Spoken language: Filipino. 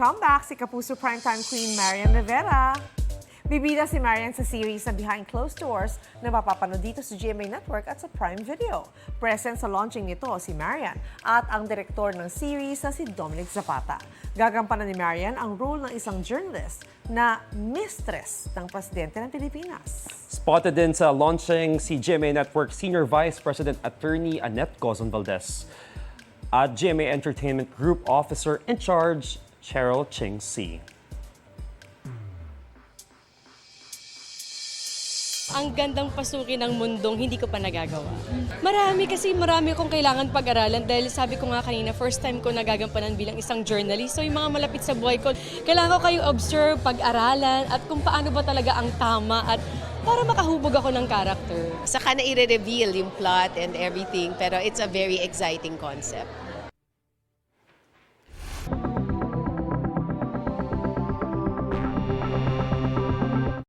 comeback si Kapuso Primetime Queen Marian Rivera. Bibida si Marian sa series na Behind Closed Doors na mapapanood dito sa GMA Network at sa Prime Video. Present sa launching nito si Marian at ang direktor ng series na si Dominic Zapata. Gagampanan ni Marian ang role ng isang journalist na mistress ng presidente ng Pilipinas. Spotted din sa launching si GMA Network Senior Vice President Attorney Annette Gozon Valdez at GMA Entertainment Group Officer in Charge Cheryl Ching C. Ang gandang pasukin ng mundong hindi ko pa nagagawa. Marami akong kailangan pag-aralan dahil sabi ko nga kanina, first time ko nagagampanan bilang isang journalist. So yung mga malapit sa buhay ko, kailangan ko kayong observe, pag-aralan at kung paano ba talaga ang tama at para makahubog ako ng character. Saka na i-reveal yung plot and everything, pero it's a very exciting concept.